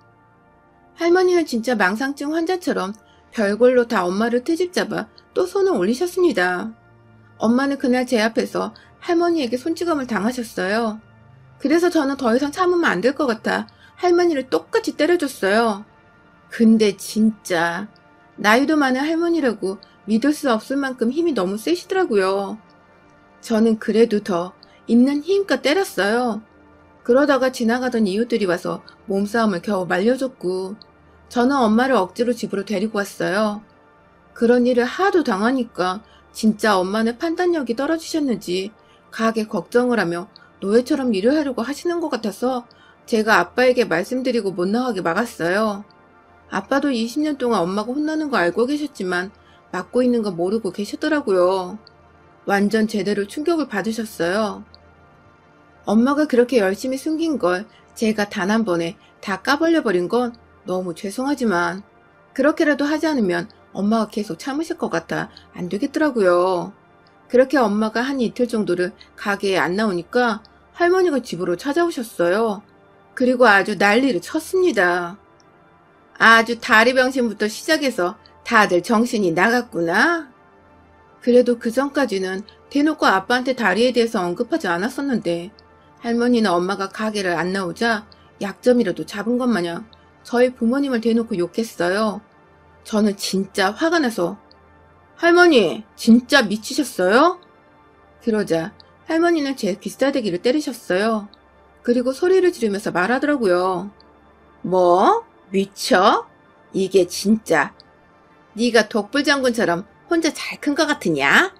할머니는 진짜 망상증 환자처럼 별걸로 다 엄마를 트집잡아 또 손을 올리셨습니다. 엄마는 그날 제 앞에서 할머니에게 손찌검을 당하셨어요. 그래서 저는 더 이상 참으면 안 될 것 같아 할머니를 똑같이 때려줬어요. 근데 진짜 나이도 많은 할머니라고 믿을 수 없을 만큼 힘이 너무 세시더라고요. 저는 그래도 더 있는 힘껏 때렸어요. 그러다가 지나가던 이웃들이 와서 몸싸움을 겨우 말려줬고 저는 엄마를 억지로 집으로 데리고 왔어요. 그런 일을 하도 당하니까 진짜 엄마는 판단력이 떨어지셨는지 가게 걱정을 하며 노예처럼 일을 하려고 하시는 것 같아서 제가 아빠에게 말씀드리고 못 나가게 막았어요. 아빠도 20년 동안 엄마가 혼나는 거 알고 계셨지만 막고 있는 거 모르고 계셨더라고요. 완전 제대로 충격을 받으셨어요. 엄마가 그렇게 열심히 숨긴 걸 제가 단 한 번에 다 까발려버린 건 너무 죄송하지만 그렇게라도 하지 않으면 엄마가 계속 참으실 것 같아 안 되겠더라고요. 그렇게 엄마가 한 이틀 정도를 가게에 안 나오니까 할머니가 집으로 찾아오셨어요. 그리고 아주 난리를 쳤습니다. 아주 다리병신부터 시작해서 다들 정신이 나갔구나. 그래도 그 전까지는 대놓고 아빠한테 다리에 대해서 언급하지 않았었는데 할머니는 엄마가 가게를 안 나오자 약점이라도 잡은 것 마냥 저희 부모님을 대놓고 욕했어요. 저는 진짜 화가 나서 할머니 진짜 미치셨어요? 그러자 할머니는 제 귀싸대기를 때리셨어요. 그리고 소리를 지르면서 말하더라고요. 뭐? 미쳐? 이게 진짜 네가 독불장군처럼 혼자 잘 큰 것 같으냐?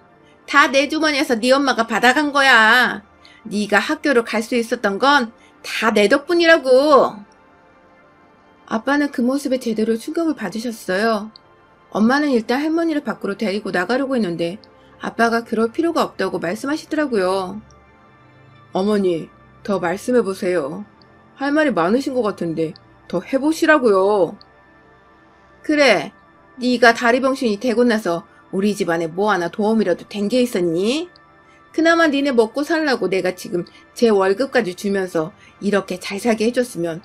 다 내 주머니에서 네 엄마가 받아간 거야. 네가 학교를 갈 수 있었던 건 다 내 덕분이라고. 아빠는 그 모습에 제대로 충격을 받으셨어요. 엄마는 일단 할머니를 밖으로 데리고 나가려고 했는데 아빠가 그럴 필요가 없다고 말씀하시더라고요. 어머니, 더 말씀해보세요. 할 말이 많으신 것 같은데 더 해보시라고요. 그래, 네가 다리병신이 되고 나서 우리 집안에 뭐 하나 도움이라도 된 게 있었니? 그나마 니네 먹고 살라고 내가 지금 제 월급까지 주면서 이렇게 잘 살게 해줬으면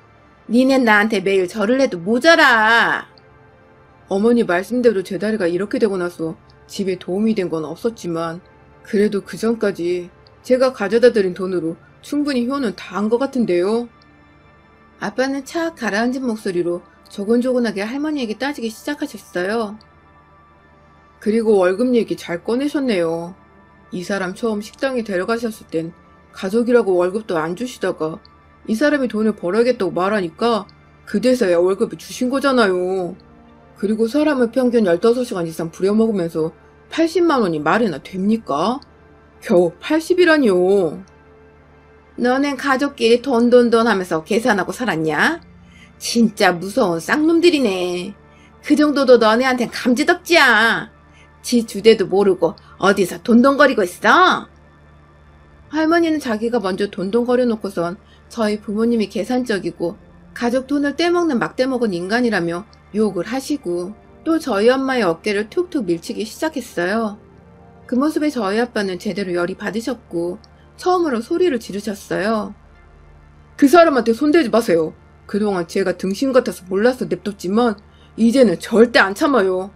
니넨 나한테 매일 절을 해도 모자라. 어머니 말씀대로 제 다리가 이렇게 되고 나서 집에 도움이 된 건 없었지만 그래도 그 전까지 제가 가져다 드린 돈으로 충분히 효는 다 한 것 같은데요. 아빠는 착 가라앉은 목소리로 조곤조곤하게 할머니에게 따지기 시작하셨어요. 그리고 월급 얘기 잘 꺼내셨네요. 이 사람 처음 식당에 데려가셨을 땐 가족이라고 월급도 안 주시다가 이 사람이 돈을 벌어야겠다고 말하니까 그제서야 월급을 주신 거잖아요. 그리고 사람을 평균 15시간 이상 부려먹으면서 80만 원이 말이나 됩니까? 겨우 80이라니요. 너넨 가족끼리 돈 하면서 계산하고 살았냐? 진짜 무서운 쌍놈들이네. 그 정도도 너네한텐 감지덕지야. 지 주대도 모르고 어디서 돈돈거리고 있어? 할머니는 자기가 먼저 돈돈거려 놓고선 저희 부모님이 계산적이고 가족 돈을 떼먹는 막대먹은 인간이라며 욕을 하시고 또 저희 엄마의 어깨를 툭툭 밀치기 시작했어요. 그 모습에 저희 아빠는 제대로 열이 받으셨고 처음으로 소리를 지르셨어요. 그 사람한테 손대지 마세요. 그동안 제가 등신 같아서 몰라서 냅뒀지만 이제는 절대 안 참아요.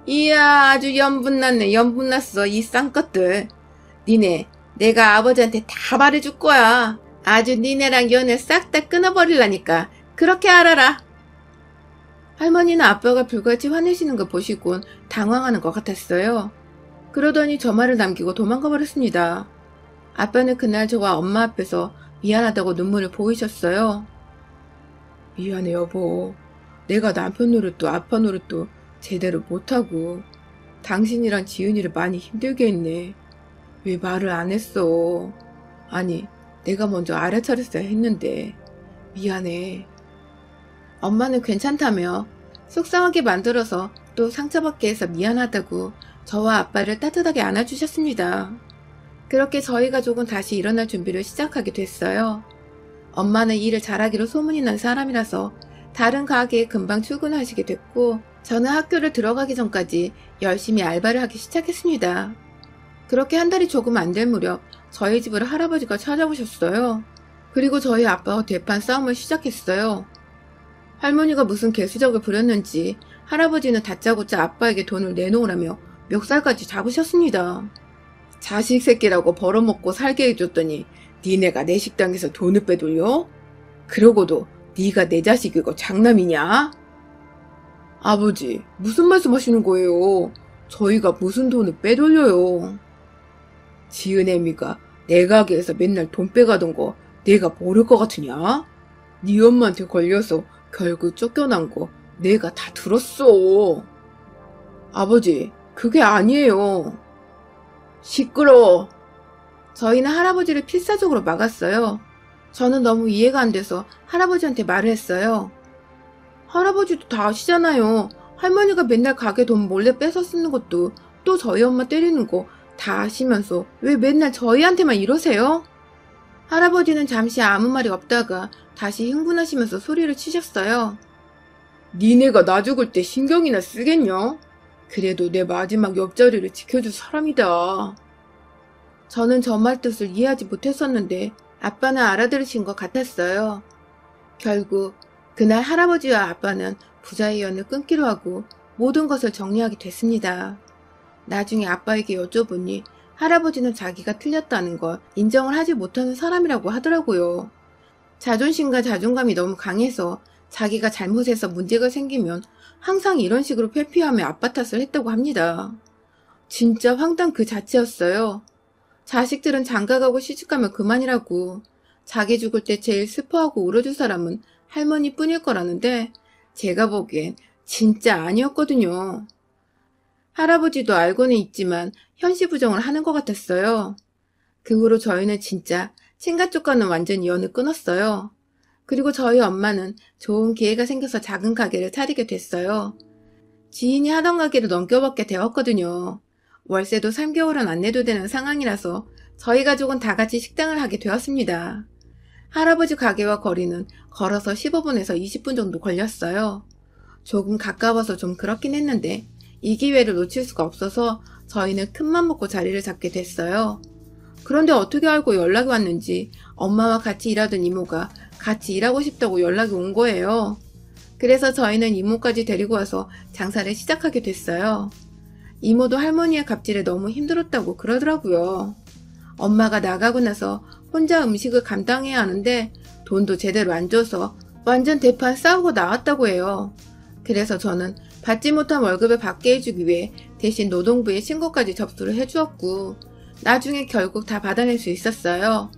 이야, 아주 연분났네. 연분났어 이 쌍것들. 니네 내가 아버지한테 다 말해줄 거야. 아주 니네랑 연을 싹 다 끊어버리려니까 그렇게 알아라. 할머니는 아빠가 불같이 화내시는 거 보시곤 당황하는 것 같았어요. 그러더니 저 말을 남기고 도망가 버렸습니다. 아빠는 그날 저와 엄마 앞에서 미안하다고 눈물을 보이셨어요. 미안해 여보. 내가 남편 노릇도 아빠 노릇도 제대로 못하고 당신이랑 지은이를 많이 힘들게 했네. 왜 말을 안 했어. 아니 내가 먼저 알아차렸어야 했는데 미안해. 엄마는 괜찮다며 속상하게 만들어서 또 상처받게 해서 미안하다고 저와 아빠를 따뜻하게 안아주셨습니다. 그렇게 저희 가족은 다시 일어날 준비를 시작하게 됐어요. 엄마는 일을 잘하기로 소문이 난 사람이라서 다른 가게에 금방 출근하시게 됐고, 저는 학교를 들어가기 전까지 열심히 알바를 하기 시작했습니다. 그렇게 한 달이 조금 안 될 무렵 저희 집으로 할아버지가 찾아오셨어요. 그리고 저희 아빠와 대판 싸움을 시작했어요. 할머니가 무슨 개수작을 부렸는지 할아버지는 다짜고짜 아빠에게 돈을 내놓으라며 멱살까지 잡으셨습니다. 자식 새끼라고 벌어먹고 살게 해줬더니 니네가 내 식당에서 돈을 빼돌려? 그러고도 네가 내 자식이고 장남이냐? 아버지, 무슨 말씀하시는 거예요? 저희가 무슨 돈을 빼돌려요? 지은애미가 내 가게에서 맨날 돈 빼가던 거 내가 모를 것 같으냐? 네 엄마한테 걸려서 결국 쫓겨난 거 내가 다 들었어. 아버지, 그게 아니에요. 시끄러워. 저희는 할아버지를 필사적으로 막았어요. 저는 너무 이해가 안 돼서 할아버지한테 말을 했어요. 할아버지도 다 아시잖아요. 할머니가 맨날 가게 돈 몰래 뺏어 쓰는 것도, 또 저희 엄마 때리는 거 다 아시면서 왜 맨날 저희한테만 이러세요? 할아버지는 잠시 아무 말이 없다가 다시 흥분하시면서 소리를 치셨어요. 니네가 나 죽을 때 신경이나 쓰겠냐? 그래도 내 마지막 옆자리를 지켜줄 사람이다. 저는 저 말 뜻을 이해하지 못했었는데 아빠는 알아들으신 것 같았어요. 결국 그날 할아버지와 아빠는 부자의 연을 끊기로 하고 모든 것을 정리하게 됐습니다. 나중에 아빠에게 여쭤보니 할아버지는 자기가 틀렸다는 걸 인정을 하지 못하는 사람이라고 하더라고요. 자존심과 자존감이 너무 강해서 자기가 잘못해서 문제가 생기면 항상 이런 식으로 회피하며 아빠 탓을 했다고 합니다. 진짜 황당 그 자체였어요. 자식들은 장가가고 시집가면 그만이라고, 자기 죽을 때 제일 슬퍼하고 울어줄 사람은 할머니뿐일 거라는데 제가 보기엔 진짜 아니었거든요. 할아버지도 알고는 있지만 현시부정을 하는 것 같았어요. 그 후로 저희는 진짜 친가 쪽과는 완전히 연을 끊었어요. 그리고 저희 엄마는 좋은 기회가 생겨서 작은 가게를 차리게 됐어요. 지인이 하던 가게를 넘겨받게 되었거든요. 월세도 3개월은 안 내도 되는 상황이라서 저희 가족은 다 같이 식당을 하게 되었습니다. 할아버지 가게와 거리는 걸어서 15분에서 20분 정도 걸렸어요. 조금 가까워서 좀 그렇긴 했는데 이 기회를 놓칠 수가 없어서 저희는 큰맘 먹고 자리를 잡게 됐어요. 그런데 어떻게 알고 연락이 왔는지 엄마와 같이 일하던 이모가 같이 일하고 싶다고 연락이 온 거예요. 그래서 저희는 이모까지 데리고 와서 장사를 시작하게 됐어요. 이모도 할머니의 갑질에 너무 힘들었다고 그러더라고요. 엄마가 나가고 나서 혼자 음식을 감당해야 하는데 돈도 제대로 안 줘서 완전 대판 싸우고 나왔다고 해요. 그래서 저는 받지 못한 월급을 받게 해주기 위해 대신 노동부에 신고까지 접수를 해주었고, 나중에 결국 다 받아낼 수 있었어요.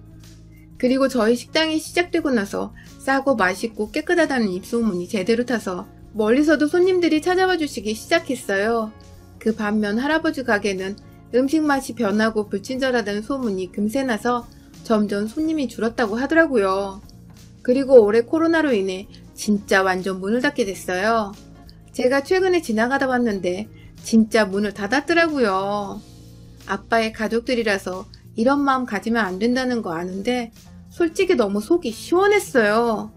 그리고 저희 식당이 시작되고 나서 싸고 맛있고 깨끗하다는 입소문이 제대로 타서 멀리서도 손님들이 찾아와 주시기 시작했어요. 그 반면 할아버지 가게는 음식 맛이 변하고 불친절하다는 소문이 금세 나서 점점 손님이 줄었다고 하더라고요. 그리고 올해 코로나로 인해 진짜 완전 문을 닫게 됐어요. 제가 최근에 지나가다 봤는데 진짜 문을 닫았더라고요. 아빠의 가족들이라서 이런 마음 가지면 안 된다는 거 아는데 솔직히 너무 속이 시원했어요.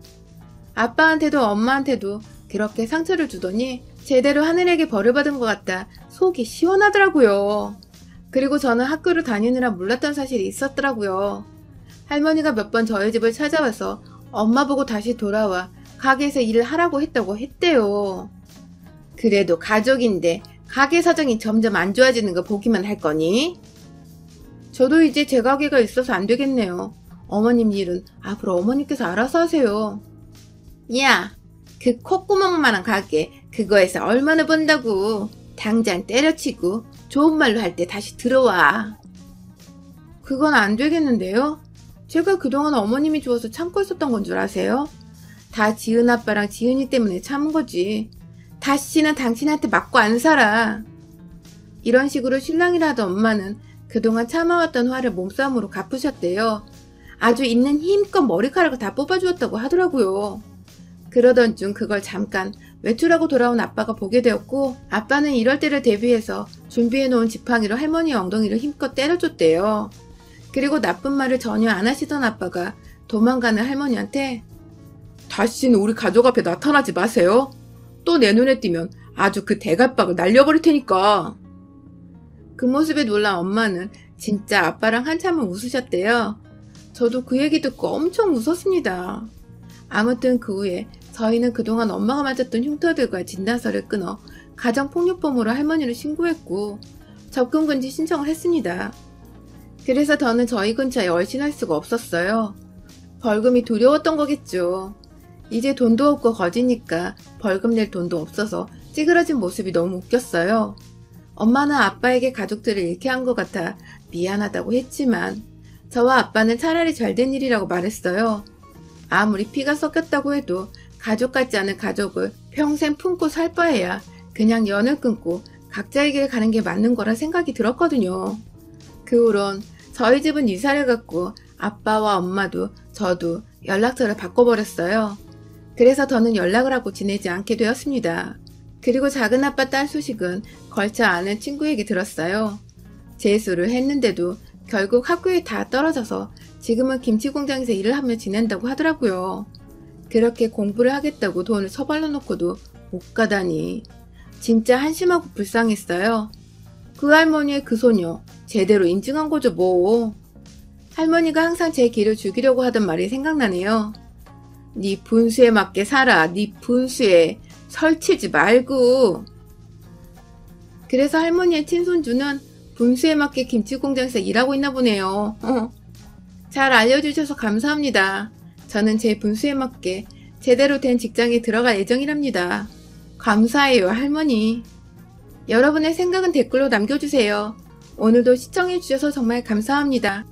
아빠한테도 엄마한테도 그렇게 상처를 주더니 제대로 하늘에게 벌을 받은 것 같다 속이 시원하더라고요. 그리고 저는 학교를 다니느라 몰랐던 사실이 있었더라고요. 할머니가 몇 번 저희 집을 찾아와서 엄마 보고 다시 돌아와 가게에서 일을 하라고 했다고 했대요. 그래도 가족인데 가게 사정이 점점 안 좋아지는 거 보기만 할 거니? 저도 이제 제 가게가 있어서 안 되겠네요. 어머님 일은 앞으로 어머니께서 알아서 하세요. 야, 그 콧구멍만한 가게 그거에서 얼마나 번다고. 당장 때려치고 좋은 말로 할 때 다시 들어와. 그건 안 되겠는데요? 제가 그동안 어머님이 좋아서 참고 있었던 건 줄 아세요? 다 지은 아빠랑 지은이 때문에 참은 거지. 다시는 당신한테 맞고 안 살아. 이런 식으로 신랑이라 하던 엄마는 그동안 참아왔던 화를 몸싸움으로 갚으셨대요. 아주 있는 힘껏 머리카락을 다 뽑아주었다고 하더라고요. 그러던 중 그걸 잠깐 외출하고 돌아온 아빠가 보게 되었고, 아빠는 이럴 때를 대비해서 준비해놓은 지팡이로 할머니의 엉덩이를 힘껏 때려줬대요. 그리고 나쁜 말을 전혀 안 하시던 아빠가 도망가는 할머니한테 다시는 우리 가족 앞에 나타나지 마세요. 또 내 눈에 띄면 아주 그 대갈박을 날려버릴 테니까. 그 모습에 놀란 엄마는 진짜 아빠랑 한참을 웃으셨대요. 저도 그 얘기 듣고 엄청 웃었습니다. 아무튼 그 후에 저희는 그동안 엄마가 맞았던 흉터들과 진단서를 끊어 가정폭력범으로 할머니를 신고했고 접근금지 신청을 했습니다. 그래서 저는 저희 근처에 얼씬할 수가 없었어요. 벌금이 두려웠던 거겠죠. 이제 돈도 없고 거지니까 벌금 낼 돈도 없어서 찌그러진 모습이 너무 웃겼어요. 엄마는 아빠에게 가족들을 잃게 한 것 같아 미안하다고 했지만 저와 아빠는 차라리 잘된 일이라고 말했어요. 아무리 피가 섞였다고 해도 가족 같지 않은 가족을 평생 품고 살 바에야 그냥 연을 끊고 각자의 길 가는 게 맞는 거라 생각이 들었거든요. 그 후론 저희 집은 이사를 갔고 아빠와 엄마도 저도 연락처를 바꿔버렸어요. 그래서 저는 연락을 하고 지내지 않게 되었습니다. 그리고 작은 아빠 딸 소식은 걸쳐 아는 친구에게 들었어요. 재수를 했는데도 결국 학교에 다 떨어져서 지금은 김치 공장에서 일을 하며 지낸다고 하더라고요. 그렇게 공부를 하겠다고 돈을 처발로 놓고도 못 가다니 진짜 한심하고 불쌍했어요. 그 할머니의 그 소녀 제대로 인증한 거죠 뭐. 할머니가 항상 제 길을 죽이려고 하던 말이 생각나네요. 네 분수에 맞게 살아. 네 분수에 설치지 말고. 그래서 할머니의 친손주는 분수에 맞게 김치 공장에서 일하고 있나 보네요. 잘 알려주셔서 감사합니다. 저는 제 분수에 맞게 제대로 된 직장에 들어갈 예정이랍니다. 감사해요, 할머니. 여러분의 생각은 댓글로 남겨주세요. 오늘도 시청해주셔서 정말 감사합니다.